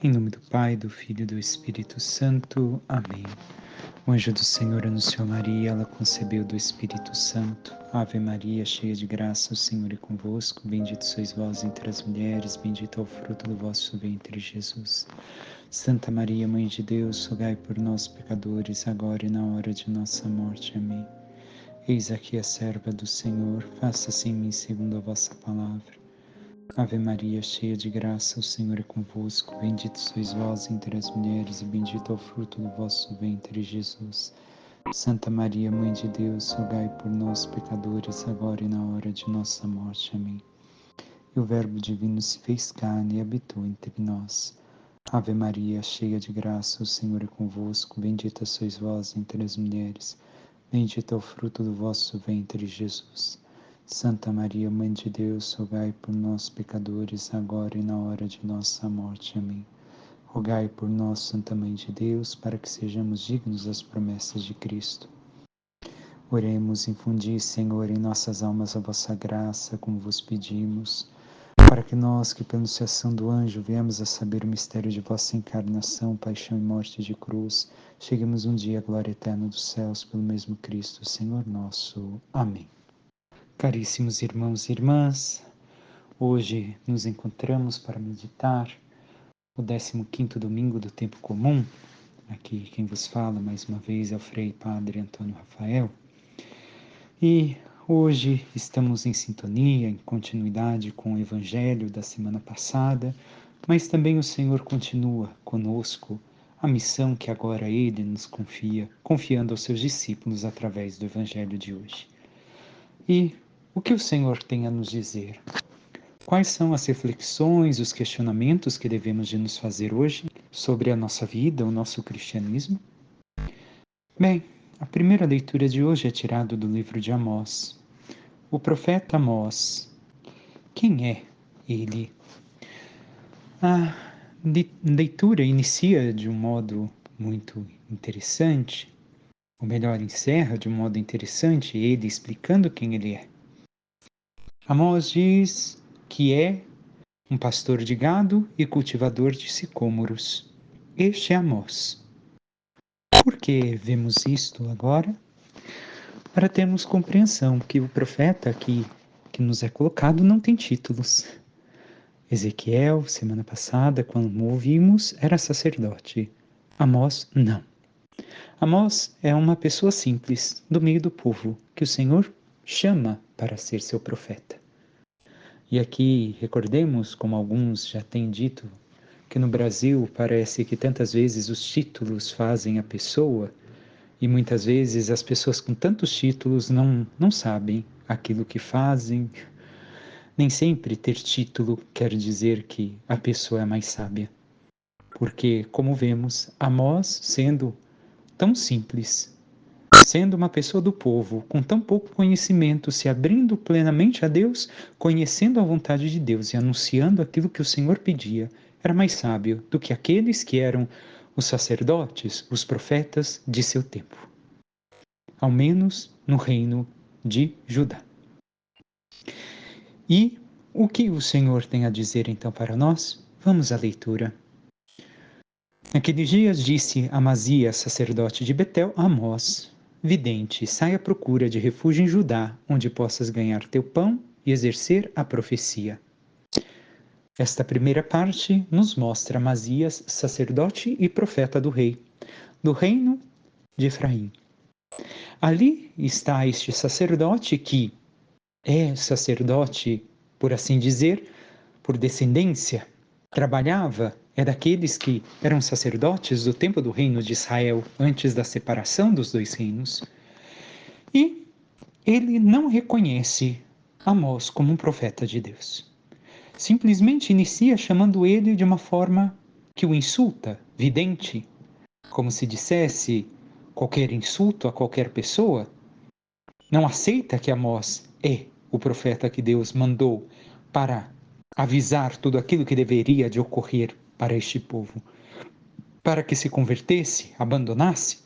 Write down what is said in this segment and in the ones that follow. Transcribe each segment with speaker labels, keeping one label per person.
Speaker 1: Em nome do Pai, do Filho e do Espírito Santo. Amém. O anjo do Senhor anunciou Maria, ela concebeu do Espírito Santo. Ave Maria, cheia de graça, o Senhor é convosco. Bendito sois vós entre as mulheres, bendito é o fruto do vosso ventre, Jesus. Santa Maria, Mãe de Deus, rogai por nós, pecadores, agora e na hora de nossa morte. Amém. Eis aqui a serva do Senhor, faça-se em mim segundo a vossa palavra. Ave Maria, cheia de graça, o Senhor é convosco. Bendito sois vós entre as mulheres, e bendito é o fruto do vosso ventre, Jesus. Santa Maria, Mãe de Deus, rogai por nós, pecadores, agora e na hora de nossa morte. Amém. E o Verbo divino se fez carne e habitou entre nós. Ave Maria, cheia de graça, o Senhor é convosco. Bendita sois vós entre as mulheres, bendito é o fruto do vosso ventre, Jesus. Santa Maria, Mãe de Deus, rogai por nós, pecadores, agora e na hora de nossa morte. Amém. Rogai por nós, Santa Mãe de Deus, para que sejamos dignos das promessas de Cristo. Oremos, infundi, Senhor, em nossas almas a vossa graça, como vos pedimos, para que nós, que pela anunciação do anjo viemos a saber o mistério de vossa encarnação, paixão e morte de cruz, cheguemos um dia à glória eterna dos céus, pelo mesmo Cristo, Senhor nosso. Amém. Caríssimos irmãos e irmãs, hoje nos encontramos para meditar o 15º domingo do tempo comum. Aqui quem vos fala mais uma vez é o Frei Padre Antônio Rafael. E hoje estamos em sintonia, em continuidade com o Evangelho da semana passada, mas também o Senhor continua conosco a missão que agora Ele nos confia, confiando aos seus discípulos através do Evangelho de hoje. E o que o Senhor tem a nos dizer? Quais são as reflexões, os questionamentos que devemos de nos fazer hoje sobre a nossa vida, o nosso cristianismo? Bem, a primeira leitura de hoje é tirada do livro de Amós. O profeta Amós. Quem é ele? A leitura inicia de um modo muito interessante, ou melhor, encerra de um modo interessante, ele explicando quem ele é. Amós diz que é um pastor de gado e cultivador de sicômoros. Este é Amós. Por que vemos isto agora? Para termos compreensão que o profeta aqui que nos é colocado não tem títulos. Ezequiel, semana passada, quando ouvimos, era sacerdote. Amós, não. Amós é uma pessoa simples, do meio do povo, que o Senhor chama para ser seu profeta. E aqui recordemos, como alguns já têm dito, que no Brasil parece que tantas vezes os títulos fazem a pessoa, e muitas vezes as pessoas com tantos títulos não sabem aquilo que fazem. Nem sempre ter título quer dizer que a pessoa é mais sábia. Porque, como vemos, Amós, sendo tão simples, sendo uma pessoa do povo, com tão pouco conhecimento, se abrindo plenamente a Deus, conhecendo a vontade de Deus e anunciando aquilo que o Senhor pedia, era mais sábio do que aqueles que eram os sacerdotes, os profetas de seu tempo. Ao menos no reino de Judá. E o que o Senhor tem a dizer então para nós? Vamos à leitura. Naqueles dias disse Amazias, sacerdote de Betel, a Amós: vidente, sai à procura de refúgio em Judá, onde possas ganhar teu pão e exercer a profecia. Esta primeira parte nos mostra Amazias, sacerdote e profeta do rei, do reino de Efraim. Ali está este sacerdote que é sacerdote, por assim dizer, por descendência, trabalhava, é daqueles que eram sacerdotes do tempo do reino de Israel, antes da separação dos dois reinos. E ele não reconhece Amós como um profeta de Deus. Simplesmente inicia chamando ele de uma forma que o insulta, vidente, como se dissesse qualquer insulto a qualquer pessoa. Não aceita que Amós é o profeta que Deus mandou para avisar tudo aquilo que deveria de ocorrer para este povo, para que se convertesse, abandonasse.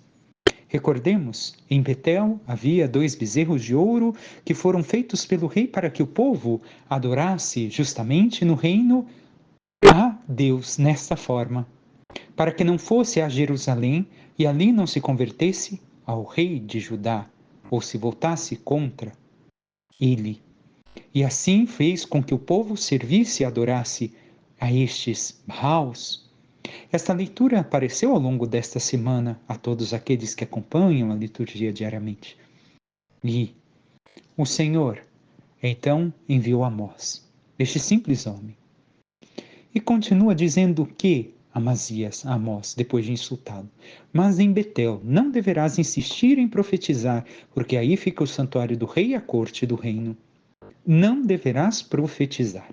Speaker 1: Recordemos, em Betel havia 2 bezerros de ouro que foram feitos pelo rei para que o povo adorasse justamente no reino a Deus nesta forma, para que não fosse a Jerusalém e ali não se convertesse ao rei de Judá, ou se voltasse contra ele. E assim fez com que o povo servisse e adorasse a estes Baals. Esta leitura apareceu ao longo desta semana a todos aqueles que acompanham a liturgia diariamente. E o Senhor, então, enviou Amós, este simples homem. E continua dizendo que Amazias, Amós, depois de insultá-lo: mas em Betel não deverás insistir em profetizar, porque aí fica o santuário do rei e a corte do reino. Não deverás profetizar.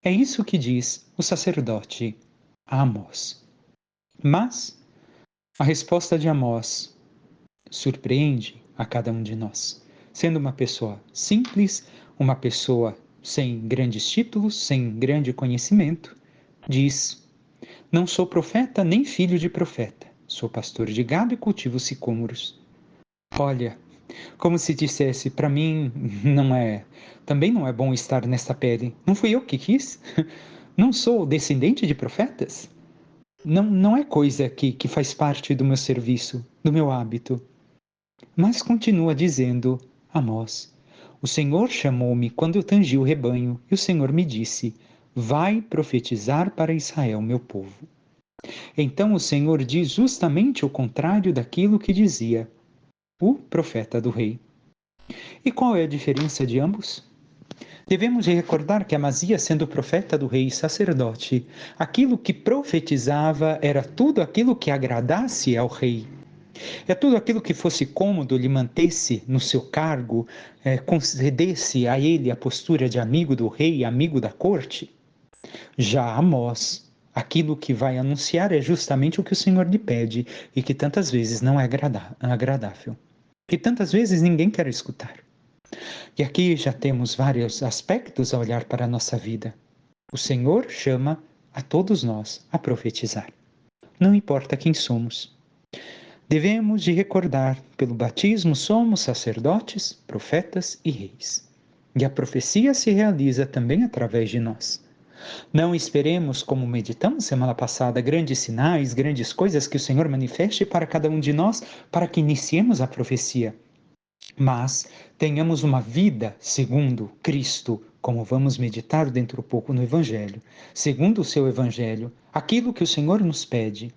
Speaker 1: É isso que diz o sacerdote a Amós. Mas a resposta de Amós surpreende a cada um de nós. Sendo uma pessoa simples, uma pessoa sem grandes títulos, sem grande conhecimento, diz: não sou profeta nem filho de profeta. Sou pastor de gado e cultivo sicômoros. Olha, como se dissesse, para mim também não é bom estar nesta pele. Não fui eu que quis. Não sou descendente de profetas. Não é coisa que faz parte do meu serviço, do meu hábito. Mas continua dizendo Amós: o Senhor chamou-me quando eu tangi o rebanho, e o Senhor me disse: vai profetizar para Israel, meu povo. Então o Senhor diz justamente o contrário daquilo que dizia o profeta do rei. E qual é a diferença de ambos? Devemos recordar que Amazias, sendo profeta do rei e sacerdote, aquilo que profetizava era tudo aquilo que agradasse ao rei. É tudo aquilo que fosse cômodo, lhe mantesse no seu cargo, concedesse a ele a postura de amigo do rei, amigo da corte. Já Amós, aquilo que vai anunciar é justamente o que o Senhor lhe pede e que tantas vezes não é agradável. Que tantas vezes ninguém quer escutar. E aqui já temos vários aspectos a olhar para a nossa vida. O Senhor chama a todos nós a profetizar. Não importa quem somos. Devemos de recordar, pelo batismo somos sacerdotes, profetas e reis. E a profecia se realiza também através de nós. Não esperemos, como meditamos semana passada, grandes sinais, grandes coisas que o Senhor manifeste para cada um de nós, para que iniciemos a profecia. Mas tenhamos uma vida segundo Cristo, como vamos meditar dentro um pouco no Evangelho, segundo o seu Evangelho, aquilo que o Senhor nos pede,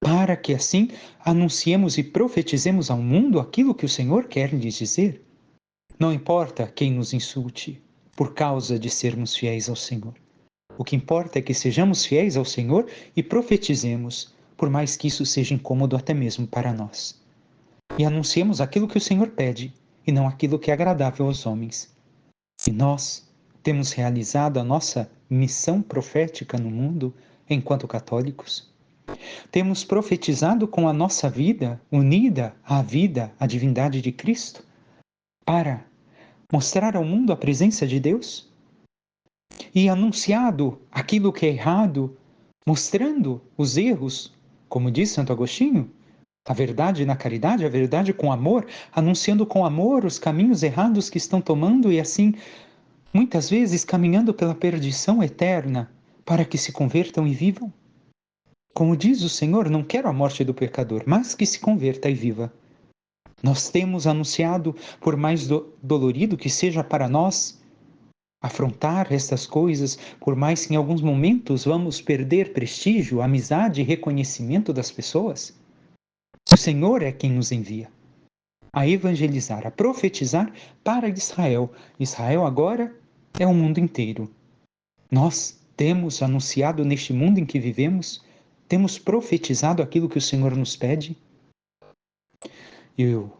Speaker 1: para que assim anunciemos e profetizemos ao mundo aquilo que o Senhor quer lhes dizer. Não importa quem nos insulte, por causa de sermos fiéis ao Senhor. O que importa é que sejamos fiéis ao Senhor e profetizemos, por mais que isso seja incômodo até mesmo para nós. E anunciemos aquilo que o Senhor pede, e não aquilo que é agradável aos homens. E nós temos realizado a nossa missão profética no mundo enquanto católicos. Temos profetizado com a nossa vida unida à vida, à divindade de Cristo, para mostrar ao mundo a presença de Deus e anunciado aquilo que é errado, mostrando os erros, como diz Santo Agostinho, a verdade na caridade, a verdade com amor, anunciando com amor os caminhos errados que estão tomando e assim, muitas vezes, caminhando pela perdição eterna, para que se convertam e vivam. Como diz o Senhor, não quero a morte do pecador, mas que se converta e viva. Nós temos anunciado, por mais dolorido que seja para nós, afrontar estas coisas, por mais que em alguns momentos vamos perder prestígio, amizade e reconhecimento das pessoas. O Senhor é quem nos envia a evangelizar, a profetizar para Israel. Israel agora é o mundo inteiro. Nós temos anunciado neste mundo em que vivemos, temos profetizado aquilo que o Senhor nos pede. E o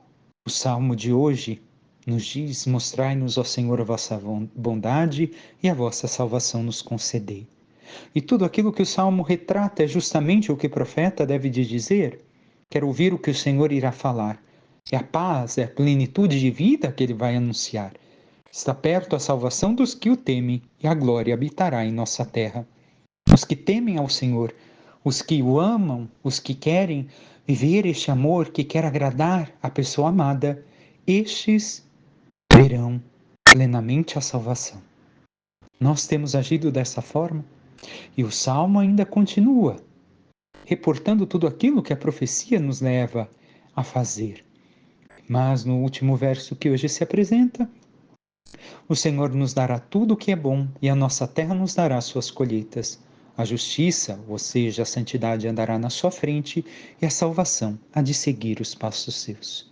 Speaker 1: Salmo de hoje nos diz: mostrai-nos, ó Senhor, a vossa bondade e a vossa salvação nos concedei. E tudo aquilo que o Salmo retrata é justamente o que o profeta deve de dizer. Quer ouvir o que o Senhor irá falar. É a paz, é a plenitude de vida que ele vai anunciar. Está perto a salvação dos que o temem, e a glória habitará em nossa terra. Os que temem ao Senhor, os que o amam, os que querem viver este amor, que quer agradar a pessoa amada, estes verão plenamente a salvação. Nós temos agido dessa forma? E o Salmo ainda continua, reportando tudo aquilo que a profecia nos leva a fazer. Mas no último verso que hoje se apresenta, o Senhor nos dará tudo o que é bom e a nossa terra nos dará suas colheitas. A justiça, ou seja, a santidade andará na sua frente e a salvação há de seguir os passos seus.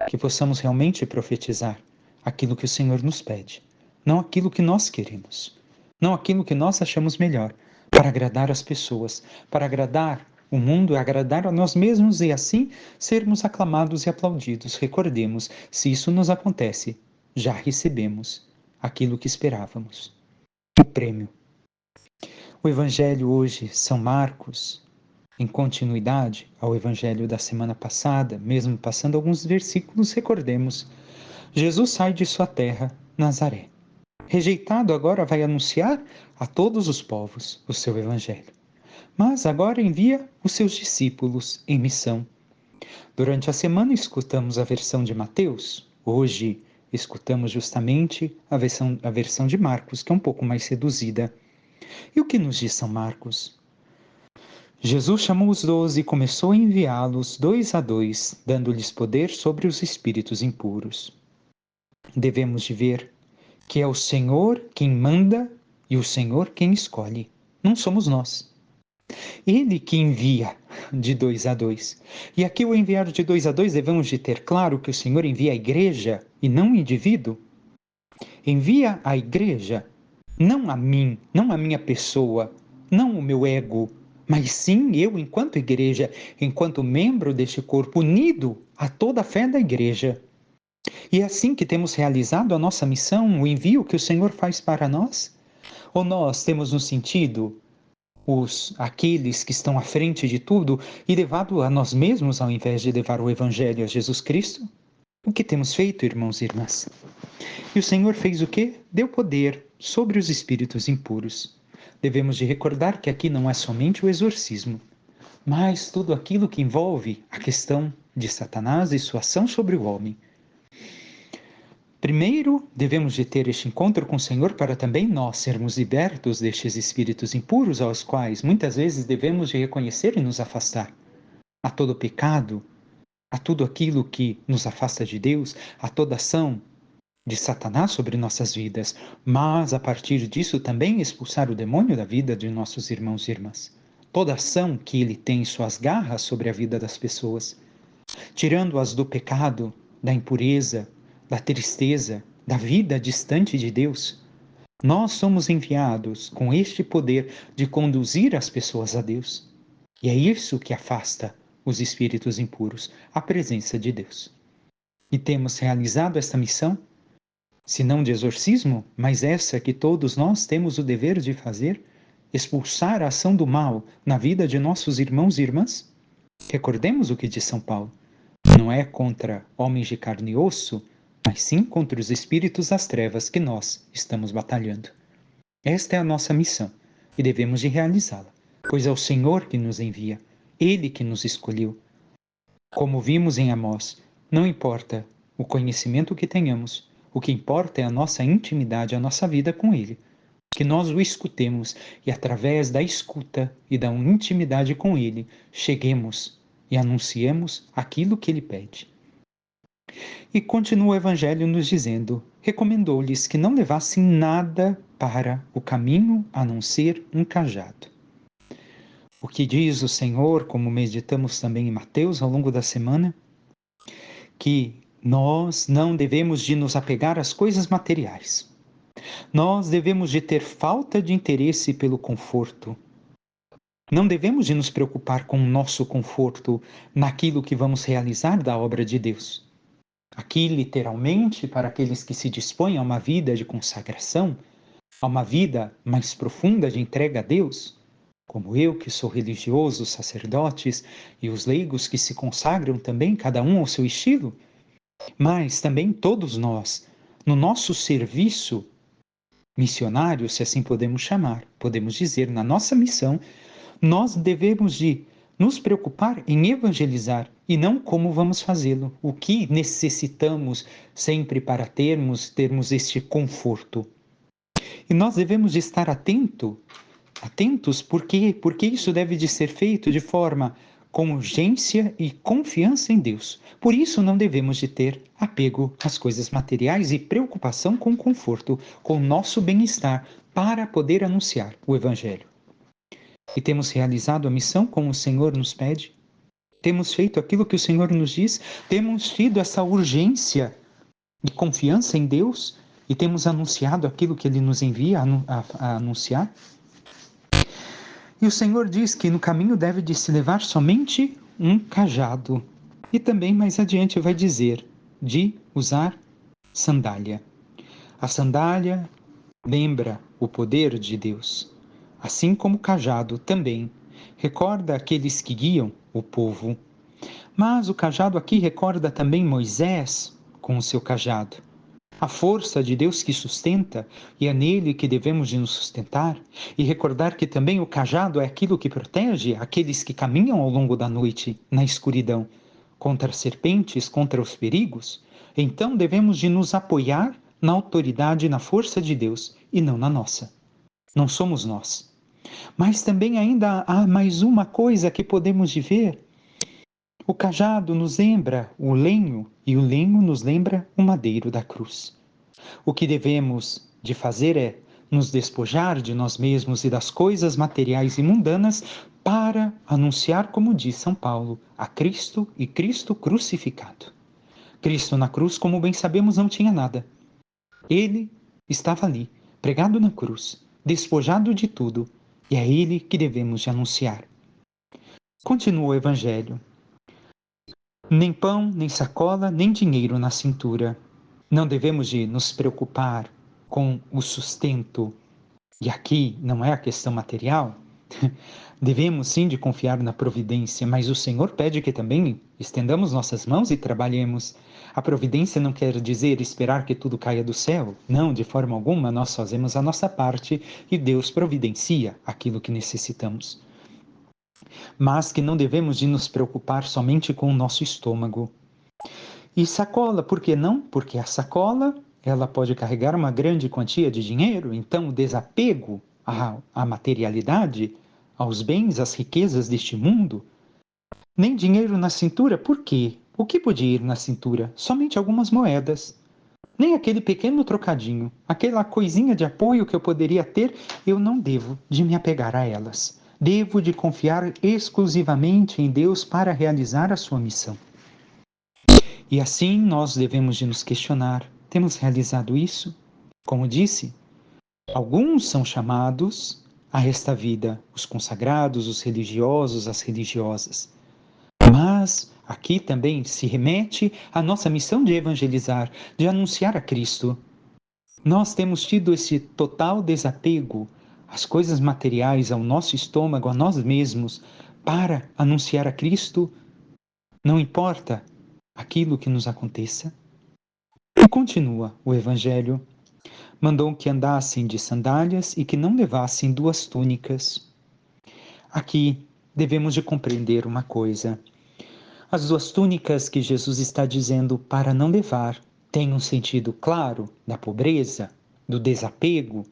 Speaker 1: Que possamos realmente profetizar aquilo que o Senhor nos pede, não aquilo que nós queremos, não aquilo que nós achamos melhor, para agradar as pessoas, para agradar o mundo, agradar a nós mesmos e assim sermos aclamados e aplaudidos. Recordemos, se isso nos acontece, já recebemos aquilo que esperávamos, o prêmio. O Evangelho hoje, São Marcos, em continuidade ao Evangelho da semana passada, mesmo passando alguns versículos, recordemos, Jesus sai de sua terra, Nazaré. Rejeitado, agora vai anunciar a todos os povos o seu Evangelho. Mas agora envia os seus discípulos em missão. Durante a semana escutamos a versão de Mateus, hoje escutamos justamente a versão de Marcos, que é um pouco mais reduzida. E o que nos diz São Marcos? Jesus chamou os 12 e começou a enviá-los 2 a 2, dando-lhes poder sobre os espíritos impuros. Devemos de ver que é o Senhor quem manda e o Senhor quem escolhe. Não somos nós. Ele que envia de 2 a 2. E aqui o enviar de 2 a 2 devemos de ter claro que o Senhor envia a igreja e não o indivíduo. Envia a igreja, não a mim, não a minha pessoa, não o meu ego, mas sim eu enquanto igreja, enquanto membro deste corpo unido a toda a fé da igreja. E é assim que temos realizado a nossa missão, o envio que o Senhor faz para nós? Ou nós temos no sentido aqueles que estão à frente de tudo e levado a nós mesmos ao invés de levar o Evangelho a Jesus Cristo? O que temos feito, irmãos e irmãs? E o Senhor fez o quê? Deu poder sobre os espíritos impuros. Devemos de recordar que aqui não é somente o exorcismo, mas tudo aquilo que envolve a questão de Satanás e sua ação sobre o homem. Primeiro, devemos de ter este encontro com o Senhor para também nós sermos libertos destes espíritos impuros aos quais muitas vezes devemos de reconhecer e nos afastar. A todo pecado, a tudo aquilo que nos afasta de Deus, a toda ação de Satanás sobre nossas vidas, mas a partir disso também expulsar o demônio da vida de nossos irmãos e irmãs. Toda ação que ele tem suas garras sobre a vida das pessoas, tirando-as do pecado, da impureza, da tristeza, da vida distante de Deus. Nós somos enviados com este poder de conduzir as pessoas a Deus. E é isso que afasta os espíritos impuros, a presença de Deus. E temos realizado esta missão, se não de exorcismo, mas essa que todos nós temos o dever de fazer, expulsar a ação do mal na vida de nossos irmãos e irmãs? Recordemos o que diz São Paulo. Não é contra homens de carne e osso, mas sim contra os espíritos das trevas que nós estamos batalhando. Esta é a nossa missão e devemos de realizá-la, pois é o Senhor que nos envia, Ele que nos escolheu. Como vimos em Amós, não importa o conhecimento que tenhamos, o que importa é a nossa intimidade, a nossa vida com Ele. Que nós o escutemos e através da escuta e da intimidade com Ele, cheguemos e anunciemos aquilo que Ele pede. E continua o Evangelho nos dizendo, recomendou-lhes que não levassem nada para o caminho a não ser um cajado. O que diz o Senhor, como meditamos também em Mateus ao longo da semana, que nós não devemos de nos apegar às coisas materiais. Nós devemos de ter falta de interesse pelo conforto. Não devemos de nos preocupar com o nosso conforto naquilo que vamos realizar da obra de Deus. Aqui, literalmente, para aqueles que se dispõem a uma vida de consagração, a uma vida mais profunda de entrega a Deus, como eu, que sou religioso, os sacerdotes e os leigos que se consagram também, cada um ao seu estilo, mas também todos nós, no nosso serviço missionário, se assim podemos chamar, podemos dizer, na nossa missão, nós devemos de nos preocupar em evangelizar e não como vamos fazê-lo, o que necessitamos sempre para termos este conforto. E nós devemos de estar atento atentos, por quê? Porque isso deve de ser feito de forma com urgência e confiança em Deus. Por isso não devemos de ter apego às coisas materiais e preocupação com o conforto, com o nosso bem-estar, para poder anunciar o Evangelho. E temos realizado a missão como o Senhor nos pede? Temos feito aquilo que o Senhor nos diz? Temos tido essa urgência de confiança em Deus e temos anunciado aquilo que Ele nos envia a anunciar? E o Senhor diz que no caminho deve de se levar somente um cajado. E também mais adiante vai dizer de usar sandália. A sandália lembra o poder de Deus, assim como o cajado também recorda aqueles que guiam o povo. Mas o cajado aqui recorda também Moisés com o seu cajado. A força de Deus que sustenta, e é nele que devemos de nos sustentar, e recordar que também o cajado é aquilo que protege aqueles que caminham ao longo da noite, na escuridão, contra as serpentes, contra os perigos. Então devemos de nos apoiar na autoridade e na força de Deus, e não na nossa. Não somos nós. Mas também ainda há mais uma coisa que podemos de ver. O cajado nos lembra o lenho, e o lenho nos lembra o madeiro da cruz. O que devemos de fazer é nos despojar de nós mesmos e das coisas materiais e mundanas para anunciar, como diz São Paulo, a Cristo e Cristo crucificado. Cristo na cruz, como bem sabemos, não tinha nada. Ele estava ali, pregado na cruz, despojado de tudo, e é ele que devemos de anunciar. Continua o Evangelho. Nem pão, nem sacola, nem dinheiro na cintura. Não devemos de nos preocupar com o sustento. E aqui não é a questão material. Devemos sim de confiar na providência, mas o Senhor pede que também estendamos nossas mãos e trabalhemos. A providência não quer dizer esperar que tudo caia do céu. Não, de forma alguma, nós fazemos a nossa parte e Deus providencia aquilo que necessitamos. Mas que não devemos de nos preocupar somente com o nosso estômago. E sacola, por que não? Porque a sacola, ela pode carregar uma grande quantia de dinheiro, então o desapego à materialidade, aos bens, às riquezas deste mundo. Nem dinheiro na cintura, por quê? O que podia ir na cintura? Somente algumas moedas. Nem aquele pequeno trocadinho, aquela coisinha de apoio que eu poderia ter, eu não devo de me apegar a elas. Devo de confiar exclusivamente em Deus para realizar a sua missão. E assim nós devemos de nos questionar, temos realizado isso? Como disse, alguns são chamados a esta vida, os consagrados, os religiosos, as religiosas. Mas aqui também se remete à nossa missão de evangelizar, de anunciar a Cristo. Nós temos tido esse total desapego às coisas materiais, ao nosso estômago, a nós mesmos, para anunciar a Cristo, não importa aquilo que nos aconteça. E continua o Evangelho. Mandou que andassem de sandálias e que não levassem 2 túnicas. Aqui devemos de compreender uma coisa. As 2 túnicas que Jesus está dizendo para não levar têm um sentido claro da pobreza, do desapego,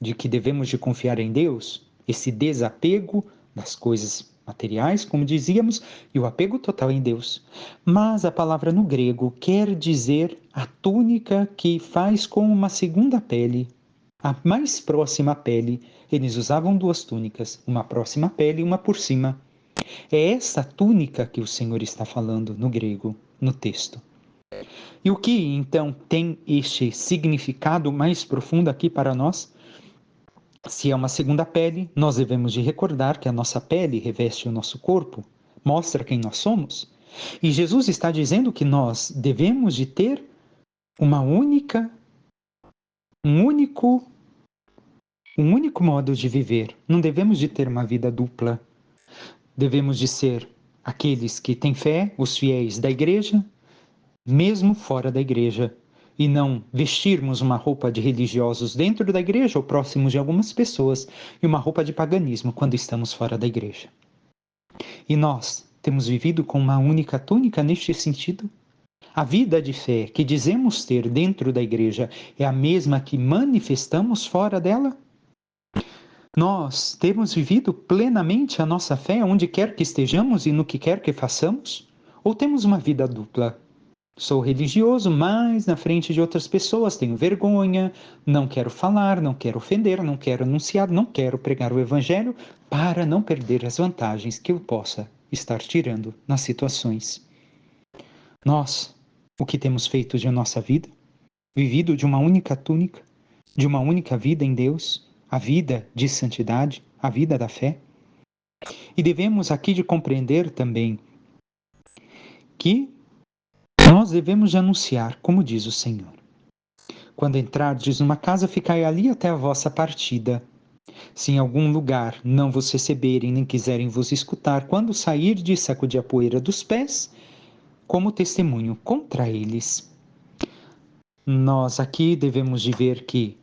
Speaker 1: de que devemos de confiar em Deus, esse desapego das coisas materiais, como dizíamos, e o apego total em Deus. Mas a palavra no grego quer dizer a túnica que faz com uma segunda pele, a mais próxima pele. Eles usavam 2 túnicas, uma próxima pele e uma por cima. É essa túnica que o Senhor está falando no grego, no texto. E o que então tem este significado mais profundo aqui para nós? Se é uma segunda pele, nós devemos de recordar que a nossa pele reveste o nosso corpo, mostra quem nós somos. E Jesus está dizendo que nós devemos de ter uma única, um único modo de viver. Não devemos de ter uma vida dupla. Devemos de ser aqueles que têm fé, os fiéis da igreja, mesmo fora da igreja, e não vestirmos uma roupa de religiosos dentro da igreja ou próximos de algumas pessoas e uma roupa de paganismo quando estamos fora da igreja. E nós temos vivido com uma única túnica neste sentido? A vida de fé que dizemos ter dentro da igreja é a mesma que manifestamos fora dela? Nós temos vivido plenamente a nossa fé onde quer que estejamos e no que quer que façamos? Ou temos uma vida dupla? Sou religioso, mas na frente de outras pessoas tenho vergonha, não quero falar, não quero ofender, não quero anunciar, não quero pregar o evangelho para não perder as vantagens que eu possa estar tirando nas situações. Nós, o que temos feito de nossa vida? Vivido de uma única túnica, de uma única vida em Deus, a vida de santidade, a vida da fé? E devemos aqui de compreender também que nós devemos de anunciar, como diz o Senhor. Quando entrardes numa casa, ficai ali até a vossa partida. Se em algum lugar não vos receberem, nem quiserem vos escutar, quando sairdes, sacudir a poeira dos pés, como testemunho contra eles. Nós aqui devemos de ver que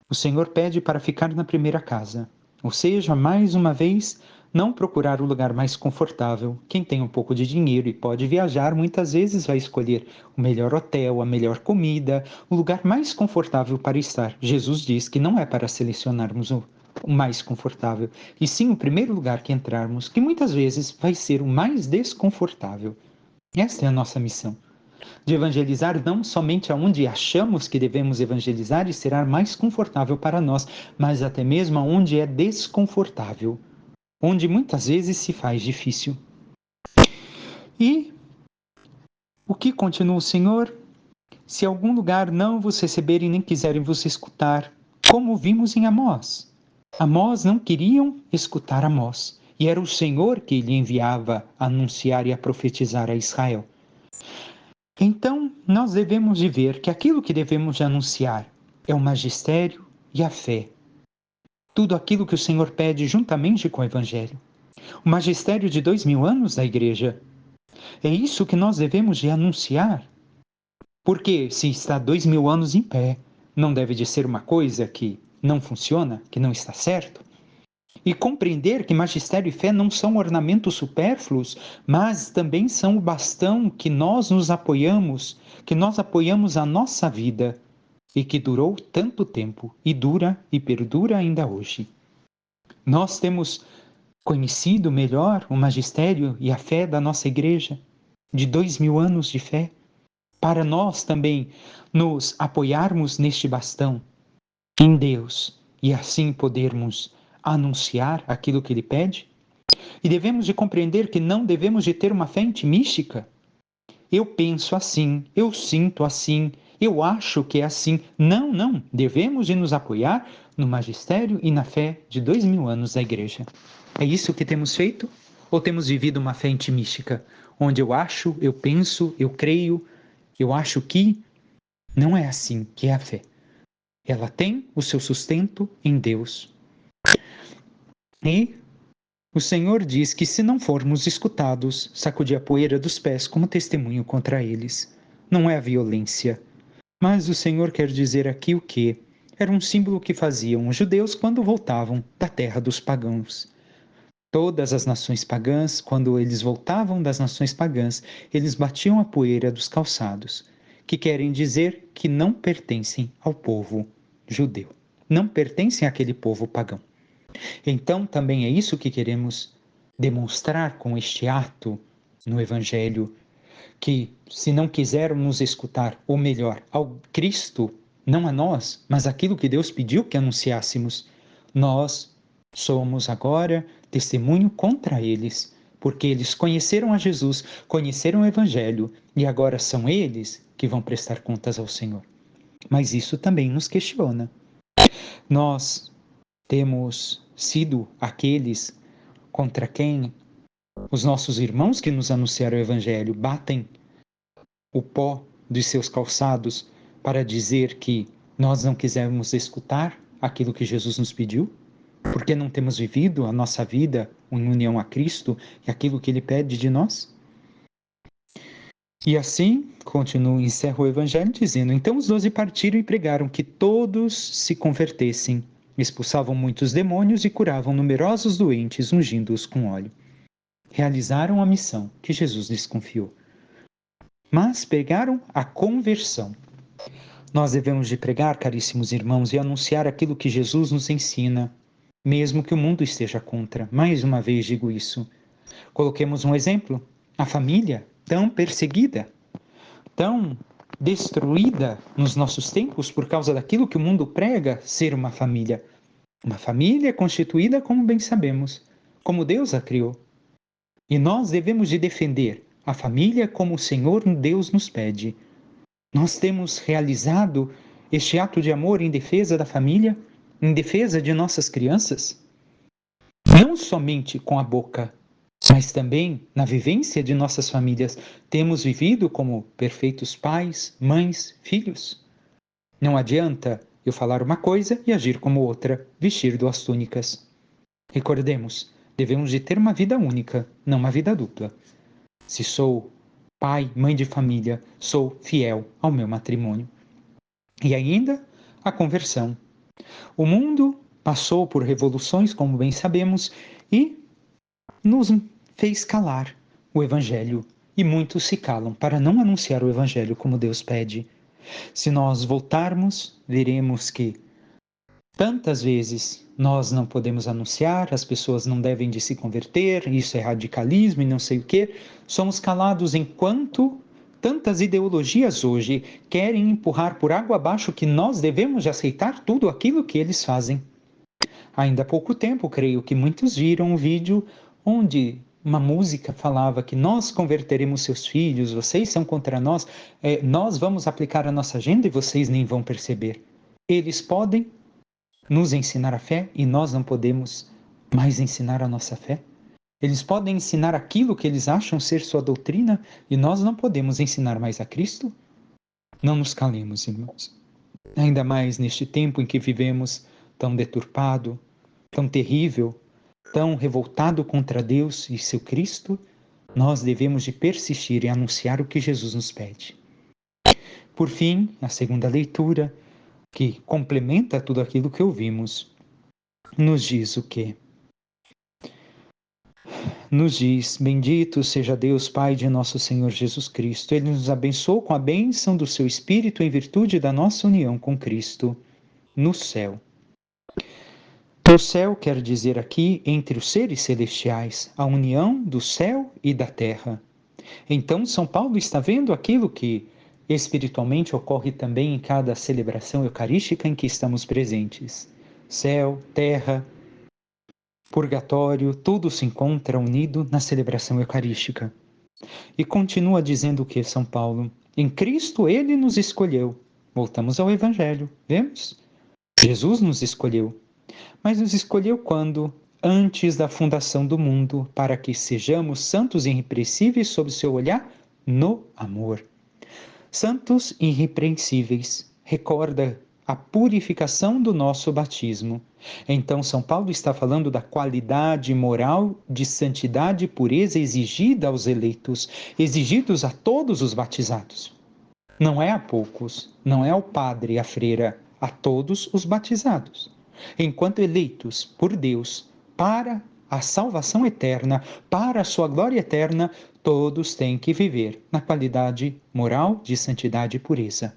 Speaker 1: o Senhor pede para ficar na primeira casa, ou seja, mais uma vez, não procurar o lugar mais confortável. Quem tem um pouco de dinheiro e pode viajar, muitas vezes vai escolher o melhor hotel, a melhor comida, o lugar mais confortável para estar. Jesus diz que não é para selecionarmos o mais confortável, e sim o primeiro lugar que entrarmos, que muitas vezes vai ser o mais desconfortável. Esta é a nossa missão de evangelizar não somente aonde achamos que devemos evangelizar e será mais confortável para nós, mas até mesmo aonde é desconfortável, onde muitas vezes se faz difícil. E o que continua o Senhor? Se algum lugar não vos receberem nem quiserem vos escutar, como vimos em Amós. Amós não queriam escutar Amós, e era o Senhor que lhe enviava a anunciar e a profetizar a Israel. Então, nós devemos de ver que aquilo que devemos de anunciar é o magistério e a fé. Tudo aquilo que o Senhor pede juntamente com o Evangelho. O magistério de 2000 anos da Igreja. É isso que nós devemos de anunciar. Porque se está 2000 anos em pé, não deve de ser uma coisa que não funciona, que não está certo. E compreender que magistério e fé não são ornamentos supérfluos, mas também são o bastão que nós nos apoiamos, que nós apoiamos a nossa vida e que durou tanto tempo e dura e perdura ainda hoje. Nós temos conhecido melhor o magistério e a fé da nossa igreja, de 2000 anos de fé, para nós também nos apoiarmos neste bastão em Deus e assim podermos anunciar aquilo que Ele pede? E devemos de compreender que não devemos de ter uma fé intimística. Eu penso assim, eu sinto assim, eu acho que é assim. Não, não. Devemos de nos apoiar no magistério e na fé de 2000 anos da Igreja. É isso que temos feito? Ou temos vivido uma fé intimística, onde eu acho, eu penso, eu creio, eu acho que não é assim que é a fé. Ela tem o seu sustento em Deus. E o Senhor diz que se não formos escutados, sacudir a poeira dos pés como testemunho contra eles. Não é a violência. Mas o Senhor quer dizer aqui o que? Era um símbolo que faziam os judeus quando voltavam da terra dos pagãos. Todas as nações pagãs, quando eles voltavam das nações pagãs, eles batiam a poeira dos calçados, que querem dizer que não pertencem ao povo judeu. Não pertencem àquele povo pagão. Então, também é isso que queremos demonstrar com este ato no Evangelho, que se não quisermos nos escutar, ou melhor, ao Cristo, não a nós, mas aquilo que Deus pediu que anunciássemos, nós somos agora testemunho contra eles, porque eles conheceram a Jesus, conheceram o Evangelho, e agora são eles que vão prestar contas ao Senhor. Mas isso também nos questiona. Nós temos sido aqueles contra quem os nossos irmãos que nos anunciaram o Evangelho batem o pó dos seus calçados para dizer que nós não quisermos escutar aquilo que Jesus nos pediu? Porque não temos vivido a nossa vida em união a Cristo e aquilo que Ele pede de nós? E assim, continua, encerra o Evangelho dizendo: então os 12 partiram e pregaram que todos se convertessem, expulsavam muitos demônios e curavam numerosos doentes, ungindo-os com óleo. Realizaram a missão que Jesus lhes confiou. Mas pregaram a conversão. Nós devemos de pregar, caríssimos irmãos, e anunciar aquilo que Jesus nos ensina. mesmo que o mundo esteja contra. Mais uma vez digo isso. Coloquemos um exemplo: a família, tão perseguida, tão destruída nos nossos tempos por causa daquilo que o mundo prega ser uma família. Uma família constituída, como bem sabemos, como Deus a criou. E nós devemos de defender a família como o Senhor Deus nos pede. Nós temos realizado este ato de amor em defesa da família, em defesa de nossas crianças, não somente com a boca, mas também na vivência de nossas famílias. Temos vivido como perfeitos pais, mães, filhos. Não adianta eu falar uma coisa e agir como outra, vestir duas túnicas. Recordemos, devemos de ter uma vida única, não uma vida dupla. Se sou pai, mãe de família, sou fiel ao meu matrimônio. E ainda a conversão. O mundo passou por revoluções, como bem sabemos, e nos fez calar o Evangelho. E muitos se calam para não anunciar o Evangelho como Deus pede. Se nós voltarmos, veremos que tantas vezes nós não podemos anunciar, as pessoas não devem de se converter, isso é radicalismo e não sei o quê. Somos calados enquanto tantas ideologias hoje querem empurrar por água abaixo que nós devemos de aceitar tudo aquilo que eles fazem. Ainda há pouco tempo, creio que muitos viram um vídeo onde uma música falava que nós converteremos seus filhos, vocês são contra nós, nós vamos aplicar a nossa agenda e vocês nem vão perceber. Eles podem nos ensinar a fé e nós não podemos mais ensinar a nossa fé. Eles podem ensinar aquilo que eles acham ser sua doutrina e nós não podemos ensinar mais a Cristo? Não nos calemos, irmãos. Ainda mais neste tempo em que vivemos tão deturpado, tão terrível, tão revoltado contra Deus e seu Cristo, nós devemos de persistir e anunciar o que Jesus nos pede. Por fim, a segunda leitura, que complementa tudo aquilo que ouvimos, nos diz o quê? Nos diz: bendito seja Deus, Pai de nosso Senhor Jesus Cristo. Ele nos abençoou com a bênção do seu Espírito em virtude da nossa união com Cristo no céu. O céu quer dizer aqui entre os seres celestiais, a união do céu e da terra. Então, São Paulo está vendo aquilo que espiritualmente ocorre também em cada celebração eucarística em que estamos presentes. Céu, terra, purgatório, tudo se encontra unido na celebração eucarística. E continua dizendo o que São Paulo? Em Cristo ele nos escolheu. Voltamos ao Evangelho, vemos? Jesus nos escolheu. Mas nos escolheu quando? Antes da fundação do mundo, para que sejamos santos e irrepreensíveis sob seu olhar no amor. Santos e irrepreensíveis. Recorda a purificação do nosso batismo. Então, São Paulo está falando da qualidade moral de santidade e pureza exigida aos eleitos, exigidos a todos os batizados. Não é a poucos, não é ao padre e à freira, a todos os batizados. Enquanto eleitos por Deus para a salvação eterna, para a sua glória eterna, todos têm que viver na qualidade moral de santidade e pureza.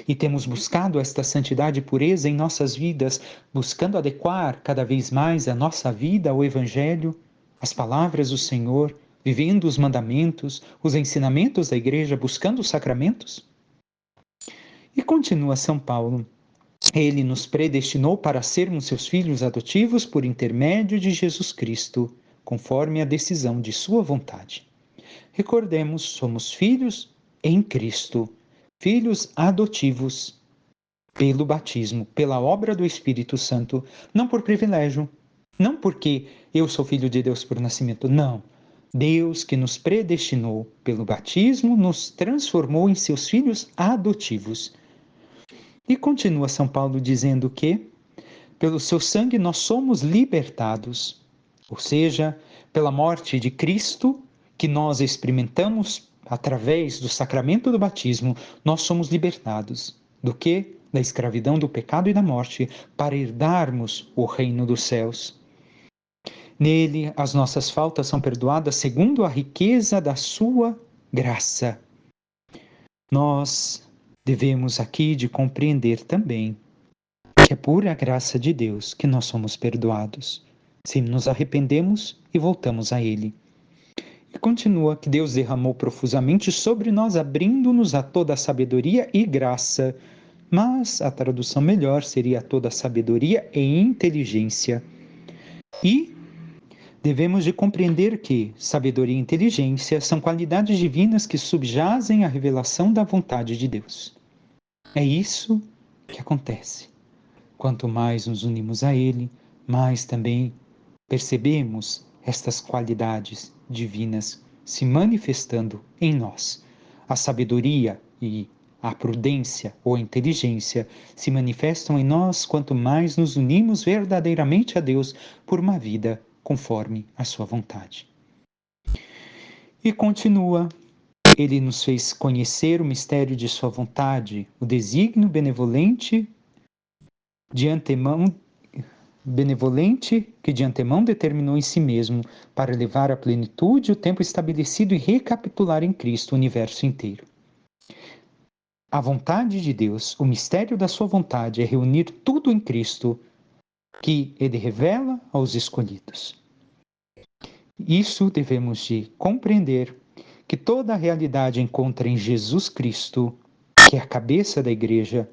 Speaker 1: E temos buscado esta santidade e pureza em nossas vidas, buscando adequar cada vez mais a nossa vida ao Evangelho, as palavras do Senhor, vivendo os mandamentos, os ensinamentos da Igreja, buscando os sacramentos? E continua São Paulo: ele nos predestinou para sermos seus filhos adotivos por intermédio de Jesus Cristo, conforme a decisão de sua vontade. Recordemos, somos filhos em Cristo, filhos adotivos pelo batismo, pela obra do Espírito Santo, não por privilégio, não porque eu sou filho de Deus por nascimento, não. Deus que nos predestinou pelo batismo, nos transformou em seus filhos adotivos. E continua São Paulo dizendo que, pelo seu sangue nós somos libertados, ou seja, pela morte de Cristo, que nós experimentamos através do sacramento do batismo, nós somos libertados. Do quê? Da escravidão, do pecado e da morte, para herdarmos o reino dos céus. Nele, as nossas faltas são perdoadas segundo a riqueza da sua graça. Nós devemos aqui de compreender também que é pura graça de Deus que nós somos perdoados, se nos arrependemos e voltamos a Ele. E continua que Deus derramou profusamente sobre nós, abrindo-nos a toda a sabedoria e graça, mas a tradução melhor seria toda a sabedoria e inteligência. E devemos de compreender que sabedoria e inteligência são qualidades divinas que subjazem à revelação da vontade de Deus. É isso que acontece. Quanto mais nos unimos a Ele, mais também percebemos estas qualidades divinas se manifestando em nós. A sabedoria e a prudência ou a inteligência se manifestam em nós quanto mais nos unimos verdadeiramente a Deus por uma vida conforme a sua vontade. E continua, ele nos fez conhecer o mistério de sua vontade, o desígnio benevolente que de antemão determinou em si mesmo para levar à plenitude o tempo estabelecido e recapitular em Cristo o universo inteiro. A vontade de Deus, o mistério da sua vontade é reunir tudo em Cristo que ele revela aos escolhidos. Isso devemos de compreender que toda a realidade encontra em Jesus Cristo, que é a cabeça da igreja,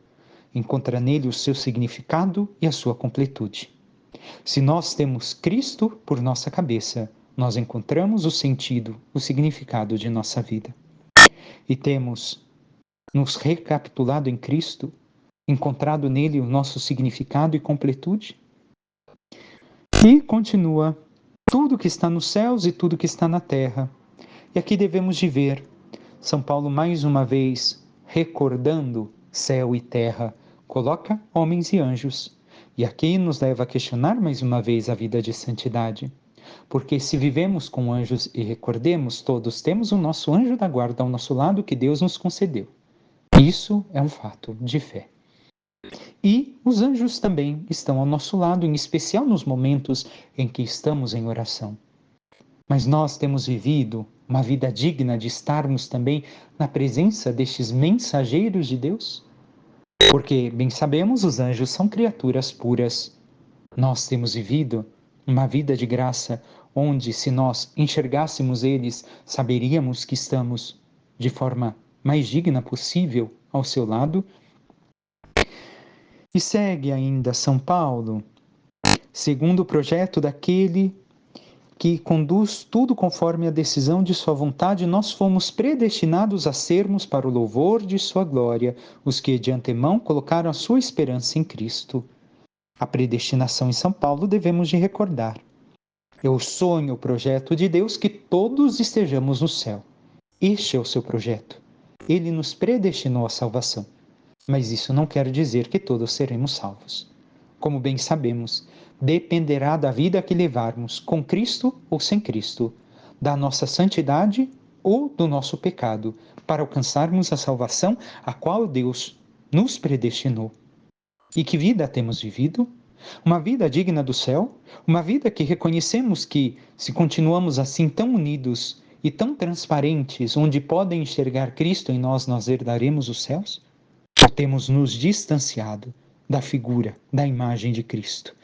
Speaker 1: encontra nele o seu significado e a sua completude. Se nós temos Cristo por nossa cabeça, nós encontramos o sentido, o significado de nossa vida. E temos nos recapitulado em Cristo, encontrado nele o nosso significado e completude. E continua, tudo que está nos céus e tudo que está na terra. E aqui devemos de ver São Paulo mais uma vez recordando céu e terra, coloca homens e anjos. E aqui nos leva a questionar mais uma vez a vida de santidade. Porque se vivemos com anjos e recordemos, todos temos o nosso anjo da guarda ao nosso lado que Deus nos concedeu. Isso é um fato de fé. E os anjos também estão ao nosso lado, em especial nos momentos em que estamos em oração. Mas nós temos vivido uma vida digna de estarmos também na presença destes mensageiros de Deus? Porque, bem sabemos, os anjos são criaturas puras. Nós temos vivido uma vida de graça, onde, se nós enxergássemos eles, saberíamos que estamos de forma mais digna possível ao seu lado. E segue ainda São Paulo, segundo o projeto daquele que conduz tudo conforme a decisão de sua vontade, nós fomos predestinados a sermos para o louvor de sua glória, os que de antemão colocaram a sua esperança em Cristo. A predestinação em São Paulo devemos de recordar. É o sonho, o projeto de Deus que todos estejamos no céu. Este é o seu projeto. Ele nos predestinou à salvação. Mas isso não quer dizer que todos seremos salvos. Como bem sabemos, dependerá da vida que levarmos, com Cristo ou sem Cristo, da nossa santidade ou do nosso pecado, para alcançarmos a salvação a qual Deus nos predestinou. E que vida temos vivido? Uma vida digna do céu? Uma vida que reconhecemos que, se continuamos assim tão unidos e tão transparentes, onde podem enxergar Cristo em nós, nós herdaremos os céus? Ou temos nos distanciado da figura, da imagem de Cristo?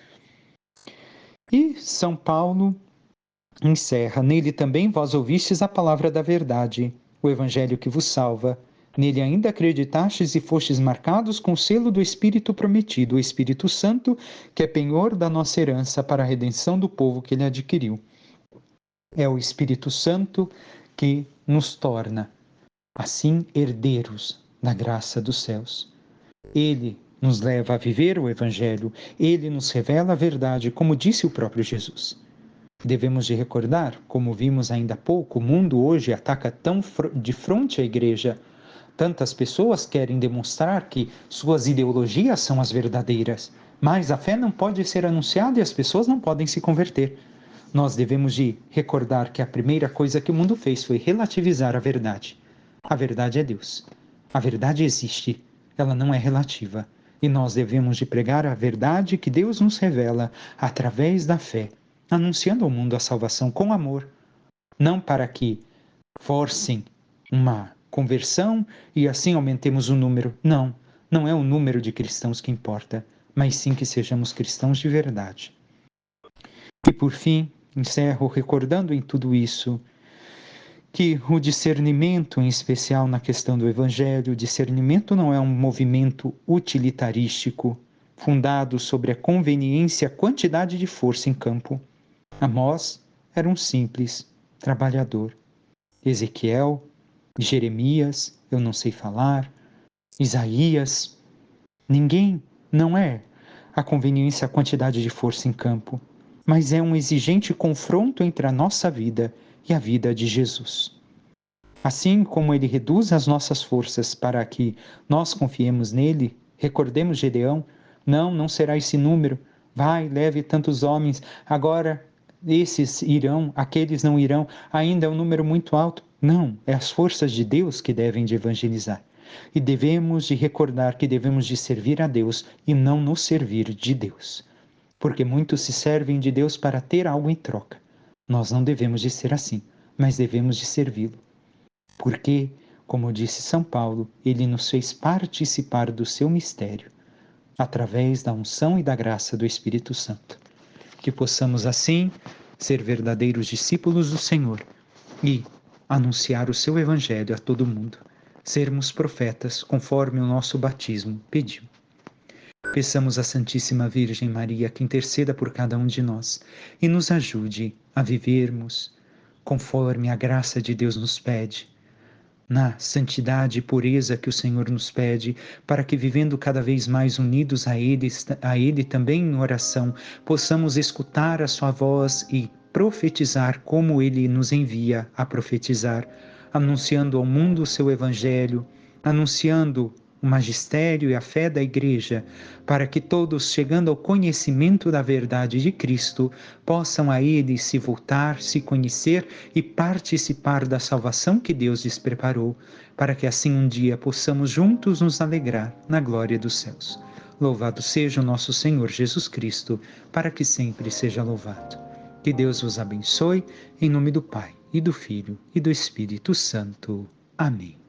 Speaker 1: E São Paulo encerra, nele também vós ouvistes a palavra da verdade, o evangelho que vos salva. Nele ainda acreditastes e fostes marcados com o selo do Espírito prometido, o Espírito Santo, que é penhor da nossa herança para a redenção do povo que ele adquiriu. É o Espírito Santo que nos torna, assim, herdeiros da graça dos céus. Ele nos leva a viver o Evangelho, ele nos revela a verdade, como disse o próprio Jesus. Devemos de recordar, como vimos ainda há pouco, o mundo hoje ataca tão de frente à igreja. Tantas pessoas querem demonstrar que suas ideologias são as verdadeiras, mas a fé não pode ser anunciada e as pessoas não podem se converter. Nós devemos de recordar que a primeira coisa que o mundo fez foi relativizar a verdade. A verdade é Deus. A verdade existe. Ela não é relativa. E nós devemos de pregar a verdade que Deus nos revela através da fé, anunciando ao mundo a salvação com amor, não para que forcem uma conversão e assim aumentemos o número. Não, não é o número de cristãos que importa, mas sim que sejamos cristãos de verdade. E por fim, encerro recordando em tudo isso que o discernimento, em especial na questão do Evangelho, o discernimento não é um movimento utilitarístico, fundado sobre a conveniência e a quantidade de força em campo. Amós era um simples trabalhador. Ezequiel, Jeremias, eu não sei falar, Isaías, ninguém não é a conveniência e a quantidade de força em campo, mas é um exigente confronto entre a nossa vida e a vida de Jesus. Assim como ele reduz as nossas forças para que nós confiemos nele, recordemos Gedeão, não será esse número, vai, leve tantos homens, agora esses irão, aqueles não irão, ainda é um número muito alto. Não, é as forças de Deus que devem de evangelizar. E devemos de recordar que devemos de servir a Deus e não nos servir de Deus. Porque muitos se servem de Deus para ter algo em troca. Nós não devemos de ser assim, mas devemos de servi-lo. Porque, como disse São Paulo, ele nos fez participar do seu mistério, através da unção e da graça do Espírito Santo. Que possamos, assim, ser verdadeiros discípulos do Senhor e anunciar o seu Evangelho a todo mundo, sermos profetas, conforme o nosso batismo pediu. Peçamos à Santíssima Virgem Maria que interceda por cada um de nós e nos ajude a vivermos conforme a graça de Deus nos pede, na santidade e pureza que o Senhor nos pede, para que, vivendo cada vez mais unidos a Ele também em oração, possamos escutar a sua voz e profetizar como Ele nos envia a profetizar, anunciando ao mundo o seu Evangelho, anunciando o magistério e a fé da Igreja, para que todos, chegando ao conhecimento da verdade de Cristo, possam a Ele se voltar, se conhecer e participar da salvação que Deus lhes preparou, para que assim um dia possamos juntos nos alegrar na glória dos céus. Louvado seja o nosso Senhor Jesus Cristo, para que sempre seja louvado. Que Deus vos abençoe, em nome do Pai, e do Filho, e do Espírito Santo. Amém.